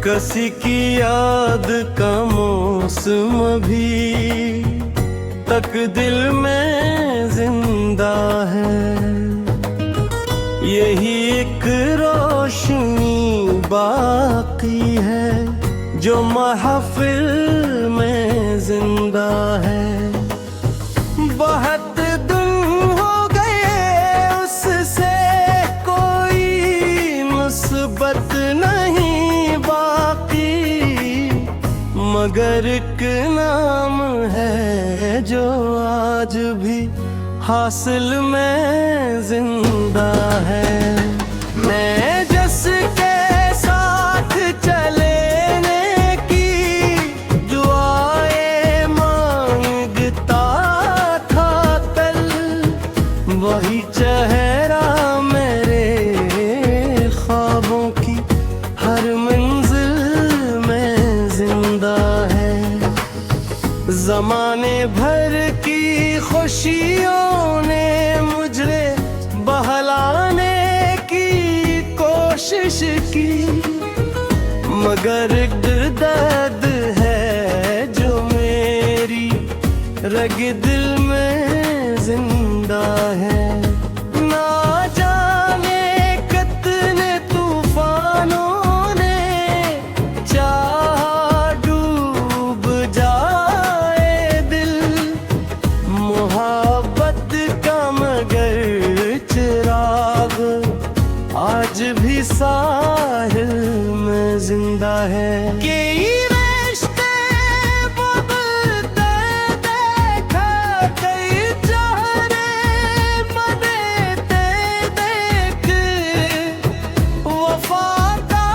किसी की याद का मौसम भी तक दिल में जिंदा है। यही एक रोशनी बाकी है जो महफिल में जिंदा है। बहुत दिन हो गए उससे कोई मुस्बत नहीं बाकी, मगर एक नाम है जो आज भी हासिल में जिंदा है। मैं जिसके साथ चलने की दुआएं मांगता था कल, वही चेहरा मेरे ख्वाबों की हर मंजिल में जिंदा है। ज़माने भर की खुशियों ने मुझे बहलाने की कोशिश की, मगर एक दर्द है जो मेरी रग दिल में जिंदा है। ना जाने कितने तूफानों ने चाहा डूब जाए दिल, मोहब्बत का मगर चिराग आज भी साहिल में जिंदा है। कई रिश्ते बदलते देखा, कई चेहरे बदलते देख, वफा का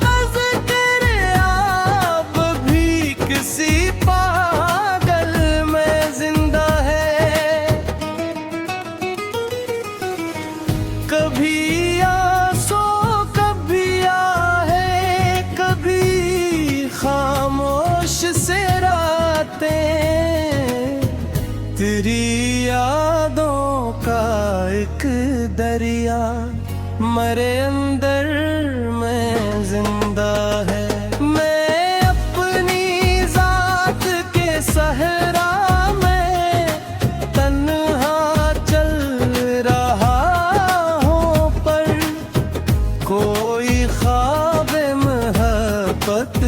तज़किर अब भी किसी पागल में जिंदा है। कभी आंसू कभी आहे, कभी खामोश से रातें, तेरी यादों का एक दरिया मेरे अंदर में जिंदा है। मैं अपनी जात के सहरा में तन्हा चल रहा हूँ, पर कोई ख्वाब मोहब्बत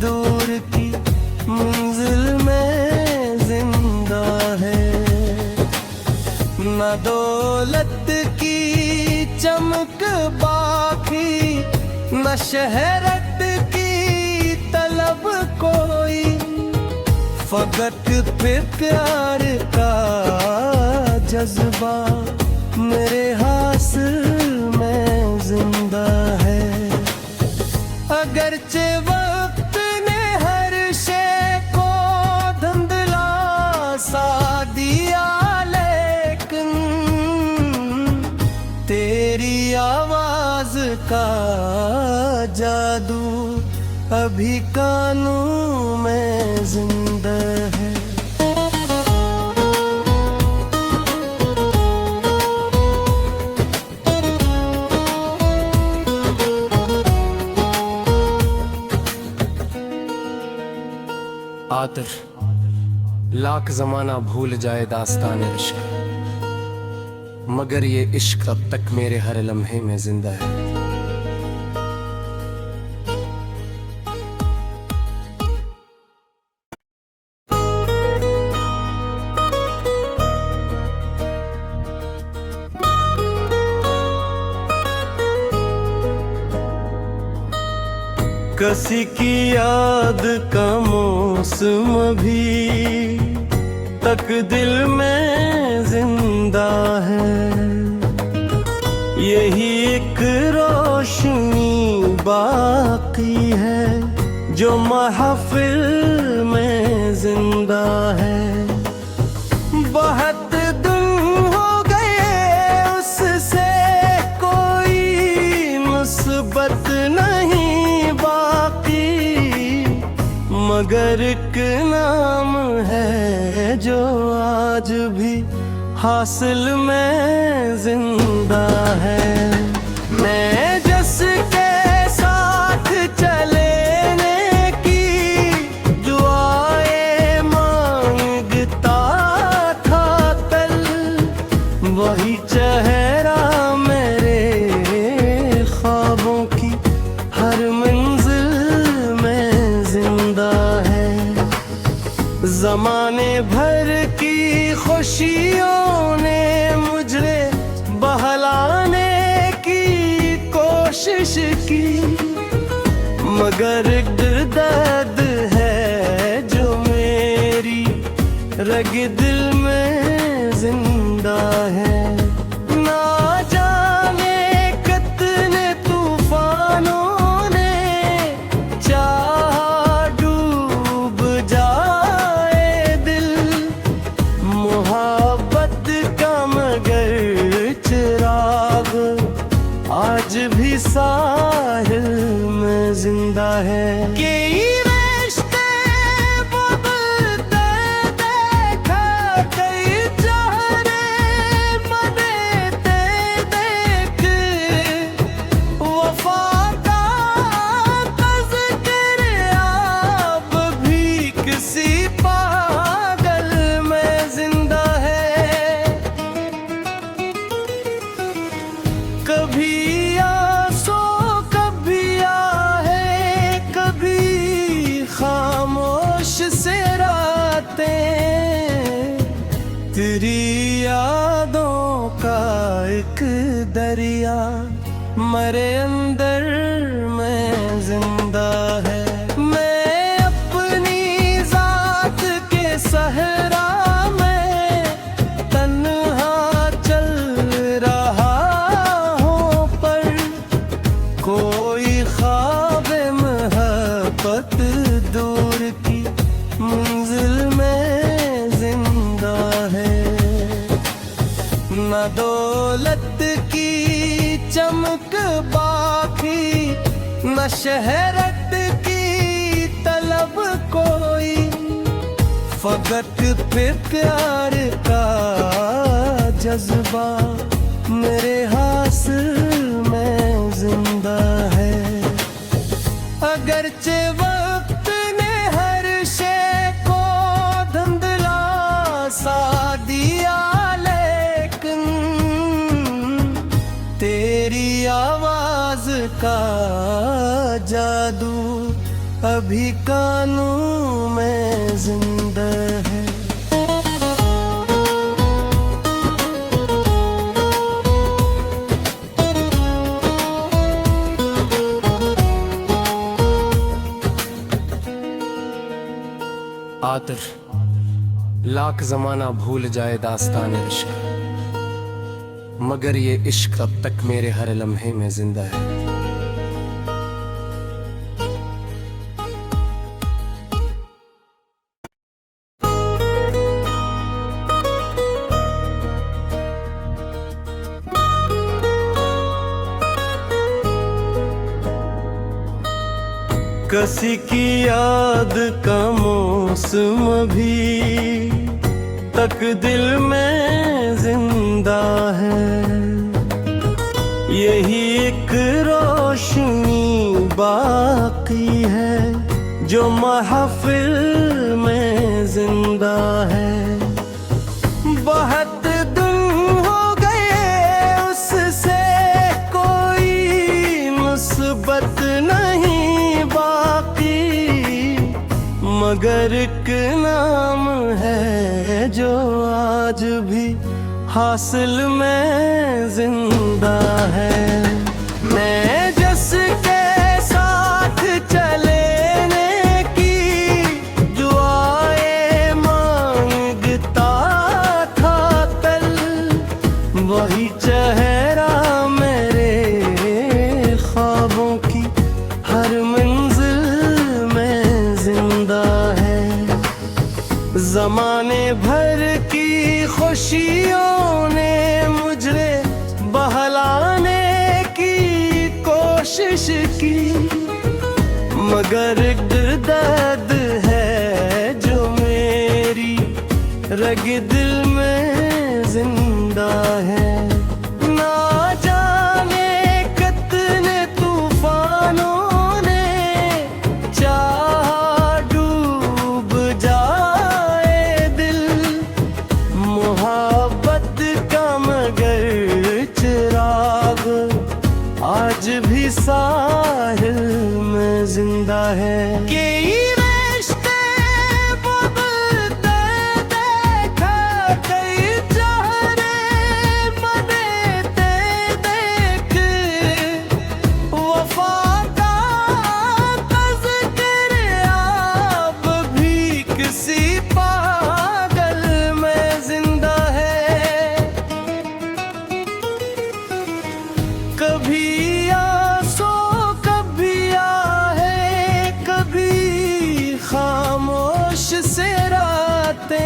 दूर की मंजिल में जिंदा है। न दौलत की चमक बाकी, न शहरत की तलब कोई, फकत पे प्यार का जज्बा मेरे हासिल में जिंदा है। अगरचे वक्त ने हर शे को धुंधला सा दिया, लेकिन तेरी आवाज का जादू अभी कानों में जिंदा है। आतर लाख जमाना भूल जाए दास्तान इश्क, मगर ये इश्क अब तक मेरे हर लम्हे में जिंदा है। किसी की याद का मौसम भी तक दिल में जिंदा है। यही एक रोशनी बाकी है जो महफिल में जिंदा है। बहुत दिन हो गए उससे कोई मुस्बत नहीं बाकी, मगर एक नाम है जो आज भी हासिल में जिंदा है। मैं जिसके साथ चल जमाने भर की खुशियों ने मुझे बहलाने की कोशिश की, मगर एक दर्द है जो मेरी रग दिल में जिंदा है। ना जाने कितने तूफानों ने चाहा डूब जाए दिल, मोहब्बत का मगर चिराग आज भी साहिल में जिंदा है। कभी आंसू कभी आहे, कभी खामोश से रातें, तेरी यादों का एक दरिया मरे अंदर में जिंदा है। मैं अपनी जात के सहरा में तन्हा चल रहा, कोई ख्वाब मोहब्बत दूर की मंजिल में जिंदा है। न दौलत की चमक बाकी, न शहरत की तलब कोई, फकत पे प्यार का जज्बा मेरे हासिल में जिंदा है। अगरचे वक्त ने हर शे को धुंधला सा दिया, लेकिन तेरी आवाज का जादू अभी कानों में जिंदा है। आतर लाख जमाना भूल जाए दास्तान इश्क, मगर ये इश्क अब तक मेरे हर लम्हे में जिंदा है। किसी की याद का मौसम भी तक दिल में जिंदा है। यही एक रोशनी बाकी है जो महफिल में जिंदा है। बहुत दिन हो गए उससे कोई मुसीबत नहीं बाकी, मगर एक नाम है जो आज भी हासिल में जिंदा है। मैं जिसके साथ चलने की दुआएं मांगता था कल, वही चेहरा मेरे ख्वाबों की हर मंजिल में जिंदा है। जमाने भर की खुशियों ने मुझे बहलाने की कोशिश की, मगर एक दर्द है जो मेरी रग दिल में जिंदा है। ना जाने कितने तूफानों ने चाहा डूब जाए दिल, मोहब्बत का मगर चिराग आज भी साहिल में जिंदा है। कि रिश्ते बदलते किसी पागल में जिंदा है। कभी आंसू कभी आहे, कभी खामोश से रातें,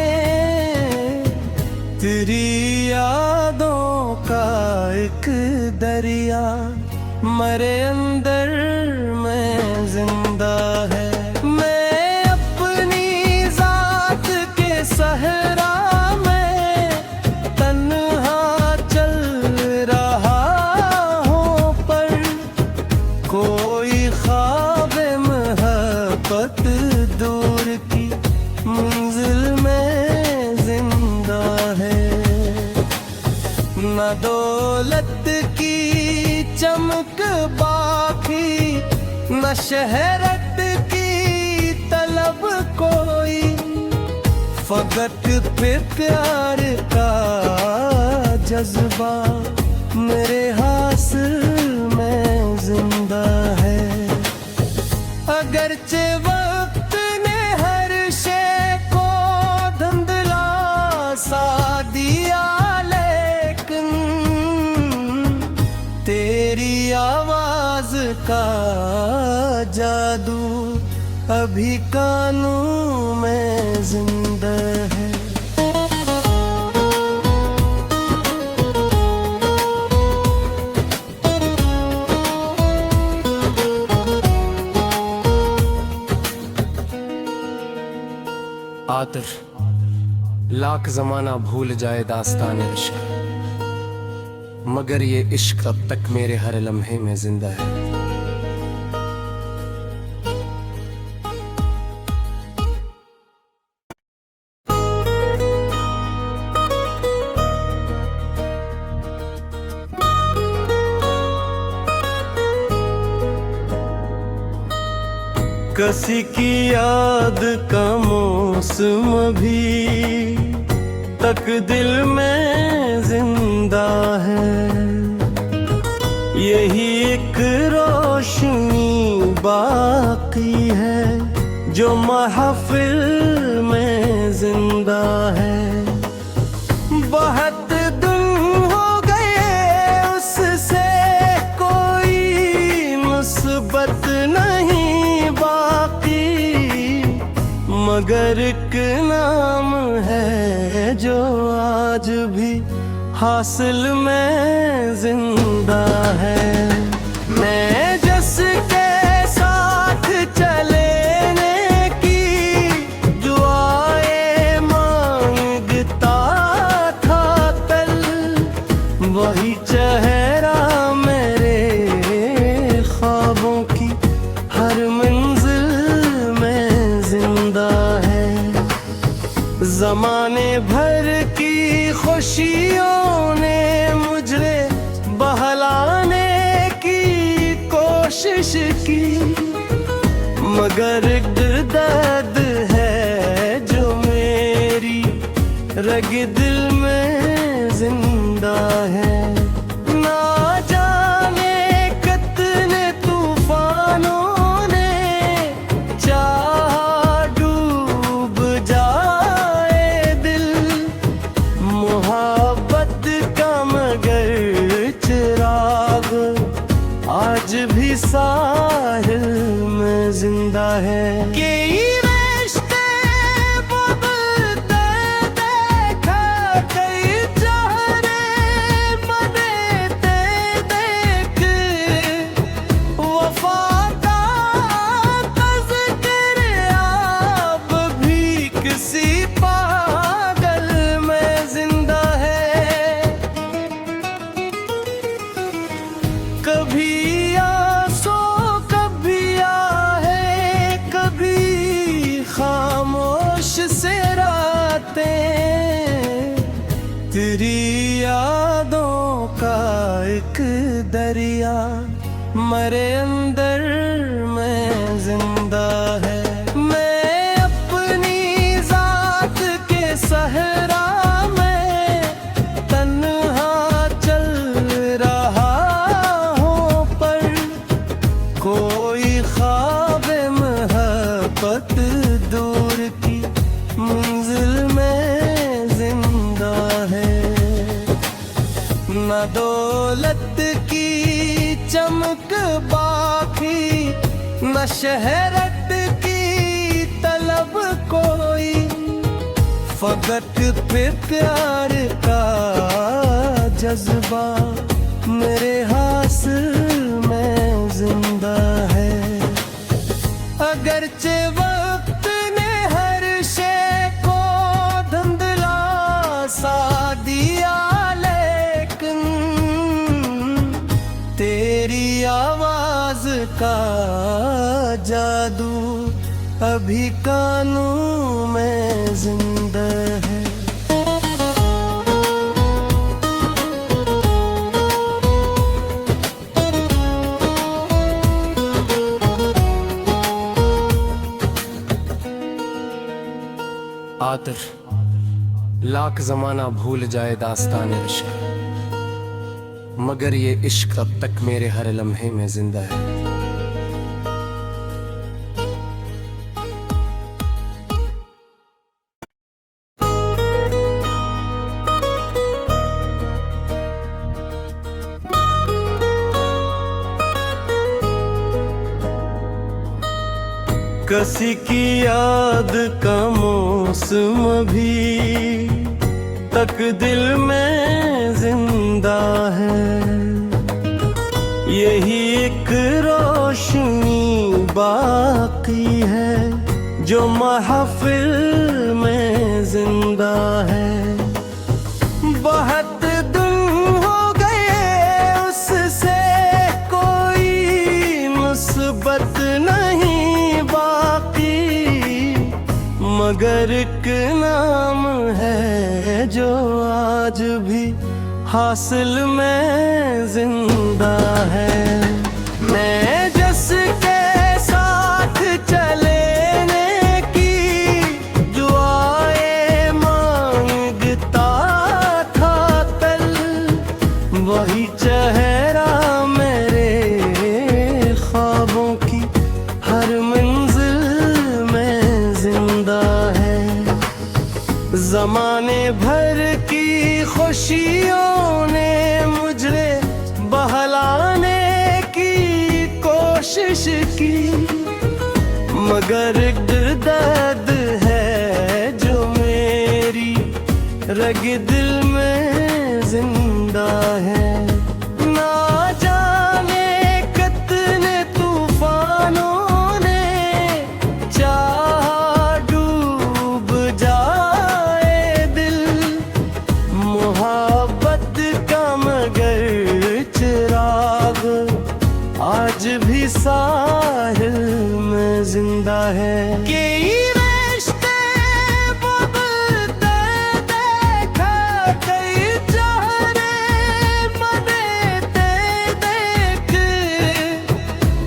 तेरी यादों का एक दरिया मरे अंदर में जिंदा है। मैं अपनी जात के सहरा में तन्हा चल रहा हूँ, पर कोई ख्वाब मोहब्बत दूर की मंजिल में जिंदा है। न दौलत की चमक बाकी, न शहरत की तलब कोई, फकत पे प्यार का जज्बा मेरे हासिल में जिंदा है। अगरचे वक्त ने हर शे को धुंधला सा दिया, लेकिन तेरी आवाज का जादू अभी कानों में जिंदा है। आतर लाख जमाना भूल जाए दास्तान इश्क, मगर ये इश्क अब तक मेरे हर लम्हे में जिंदा है। किसी की याद का मौसम भी तक दिल में जिंदा है। यही एक रोशनी बाकी है जो महफिल में जिंदा है। बहुत दिन हो गए उससे कोई मुसीबत नहीं बाकी, मगर एक नाम है जो आज भी हासिल में जिंदा है। मैं जिसके साथ चलने की दुआएं मांगता था कल, वही चेहरा मेरे ख्वाबों की हर मंजिल में जिंदा है। जमाने भर की खुशियों ने मुझे बहलाने की कोशिश की, मगर एक दर्द है जो मेरी रग दिल में जिंदा है। ना जाने कितने तूफानों ने चाहा डूब जाए दिल, मोहब्बत का मगर चिराग आज भी साहिल में जिंदा है। कि रिश्ते बदलते देखा, कई चेहरे बदलते देख, वफा का तज़किरा अब भी किसी पागल में जिंदा है। कभी आंसू कभी आहे, कभी खामोश से रातें, तेरी यादों का एक दरिया मरे अंदर में जिंदा है। मैं अपनी जात के सहरा में तन्हा चल रहा हूँ, पर कोई ख्वाब मोहब्बत दूर की दौलत की चमक बाकी, न शहरत की तलब कोई, फकत पे प्यार का जज्बा मेरे हासिल में जिंदा है। अगरचे वक्त ने हर शे को धुंधला सा दिया, लेकिन तेरी आवाज का जादू अभी कानों में जिंदा है। आतर लाख जमाना भूल जाए दास्तान इश्क, मगर ये इश्क अब तक मेरे हर लम्हे में जिंदा है। किसी की याद का मौसम भी तक दिल में जिंदा है। यही एक रोशनी बाकी है जो महफिल में जिंदा है। बहुत दिन हो गए उससे कोई मुस्बत नहीं बाकी, मगर एक नाम है जो आज भी हासिल में जिंदा है। मैं जिसके साथ चलने की दुआएं मांगता था कल, वही चेहरा मेरे ख्वाबों की हर मंजिल में जिंदा है। जमाने भर की खुशियों ने मुझे बहलाने की कोशिश की, मगर एक दर्द है जो मेरी रग दिल में जिंदा है। ना जाने कितने तूफानों ने चाहा डूब जाए दिल, मोहब्बत का मगर चिराग आज भी साहिल में जिंदा है। कई रिश्ते बदलते देखा, कई चेहरे बदलते देख,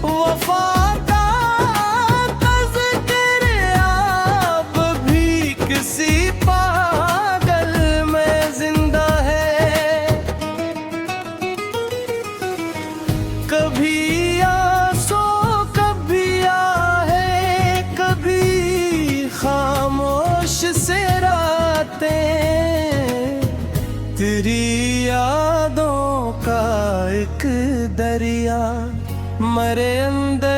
वफा का तज़किर अब भी किसी पागल में जिंदा है। कभी आंसू कभी आहे, कभी खामोश से रातें, तेरी यादों का एक दरिया मरे अंदर